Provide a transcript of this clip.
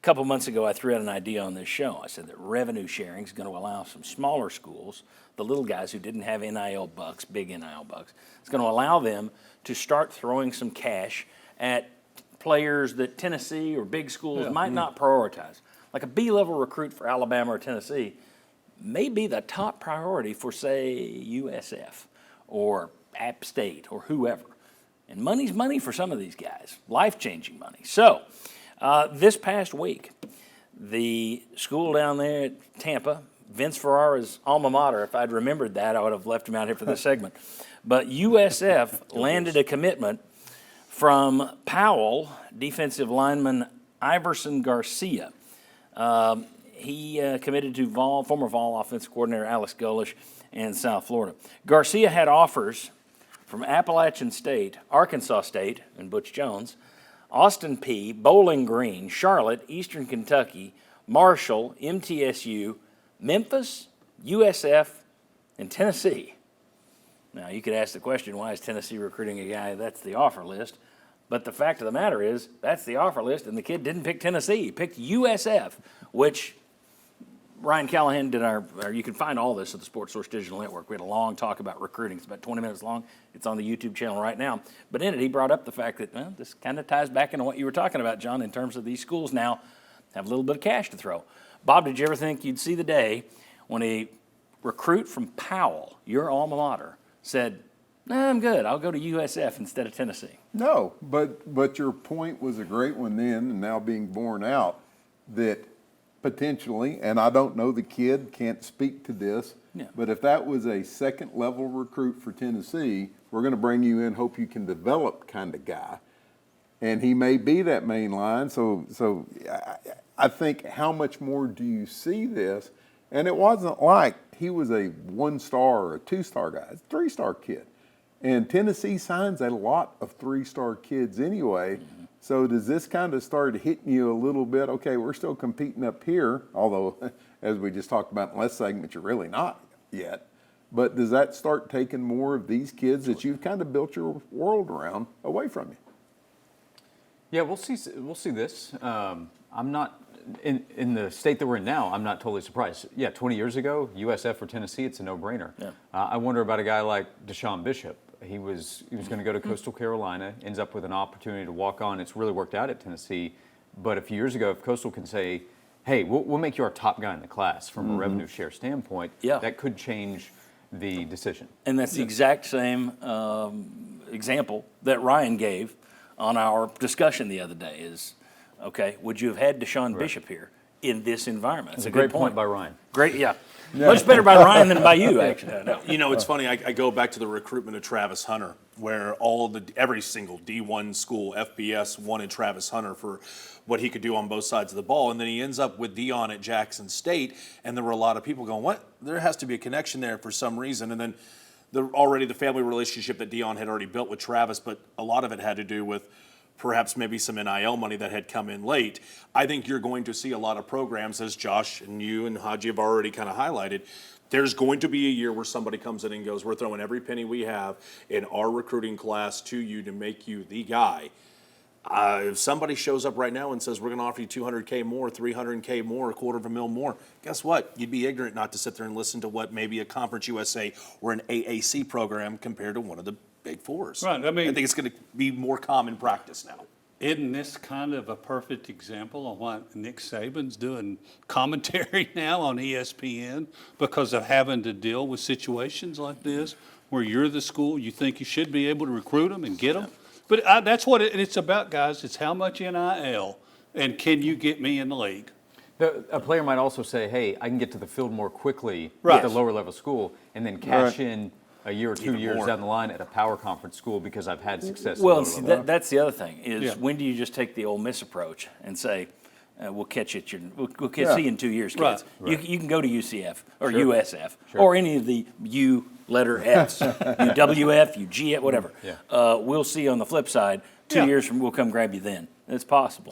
couple months ago, I threw out an idea on this show. I said that revenue sharing is going to allow some smaller schools, the little guys who didn't have NIL bucks, big NIL bucks, it's going to allow them to start throwing some cash at players that Tennessee or big schools might not prioritize. Like a B-level recruit for Alabama or Tennessee may be the top priority for, say, USF or App State or whoever. And money's money for some of these guys, life-changing money. So this past week, the school down there at Tampa, Vince Ferrara's alma mater, if I'd remembered that, I would have left him out here for this segment. But USF landed a commitment from Powell, defensive lineman Iverson Garcia. He committed to former Vol offensive coordinator Alex Golish in South Florida. Garcia had offers from Appalachian State, Arkansas State, and Butch Jones, Austin Peay, Bowling Green, Charlotte, Eastern Kentucky, Marshall, MTSU, Memphis, USF, and Tennessee. Now, you could ask the question, why is Tennessee recruiting a guy? That's the offer list. But the fact of the matter is, that's the offer list, and the kid didn't pick Tennessee. He picked USF, which Ryan Callahan did you can find all this at the Sports Source Digital Network. We had a long talk about recruiting. It's about 20 minutes long. It's on the YouTube channel right now. But in it, he brought up the fact that, well, this kind of ties back into what you were talking about, John, in terms of these schools now have a little bit of cash to throw. Bob, did you ever think you'd see the day when a recruit from Powell, your alma mater, said, nah, I'm good, I'll go to USF instead of Tennessee? No, but your point was a great one then, and now being borne out, that potentially, and I don't know the kid, can't speak to this, but if that was a second-level recruit for Tennessee, we're going to bring you in, hope you can develop kind of guy. And he may be that main line, so I think how much more do you see this? And it wasn't like he was a one-star or a two-star guy. It's a three-star kid. And Tennessee signs a lot of three-star kids anyway. Mm-hmm. So does this kind of start hitting you a little bit? Okay, we're still competing up here, although, as we just talked about in the last segment, you're really not yet. But does that start taking more of these kids that you've kind of built your world around away from you? Yeah, we'll see this. I'm not in the state that we're in now. I'm not totally surprised. Yeah, 20 years ago, USF or Tennessee, it's a no-brainer. Yeah. I wonder about a guy like Deshaun Bishop. He was going to go to Coastal Carolina, ends up with an opportunity to walk on. It's really worked out at Tennessee. But a few years ago, if Coastal can say, hey, we'll make you our top guy in the class from a revenue share standpoint, that could change the decision. And that's the exact same example that Ryan gave on our discussion the other day is, okay, would you have had Deshaun Bishop here in this environment? It's a great point by Ryan. Great, yeah. Much better by Ryan than by you, actually. No. You know, it's funny. I go back to the recruitment of Travis Hunter, where every single D1 school, FBS, wanted Travis Hunter for what he could do on both sides of the ball, and then he ends up with Dion at Jackson State, and there were a lot of people going, "What? There has to be a connection there for some reason." And then already the family relationship that Dion had already built with Travis, but a lot of it had to do with perhaps maybe some NIL money that had come in late. I think you're going to see a lot of programs, as Josh and you and Haji have already kind of highlighted. There's going to be a year where somebody comes in and goes, we're throwing every penny we have in our recruiting class to you to make you the guy. If somebody shows up right now and says, we're going to offer you $200K more, $300K more, $250,000 more, guess what? You'd be ignorant not to sit there and listen to what maybe a Conference USA or an AAC program compared to one of the Big Fours. Right. I think it's going to be more common practice now. Isn't this kind of a perfect example of what Nick Saban's doing commentary now on ESPN because of having to deal with situations like this where you're the school, you think you should be able to recruit them and get them? But that's what it's about, guys. It's how much NIL, and can you get me in the league? A player might also say, hey, I can get to the field more quickly at the lower level school and then cash in a year or 2 years down the line at a power conference school because I've had success. Well, see, that's the other thing is when do you just take the Ole Miss approach and say, we'll catch you we'll see you in 2 years, kids. Right. You can go to UCF or USF or any of the U letter Fs, UWF, UGF, whatever. We'll see you on the flip side. 2 years from we'll come grab you then. It's possible.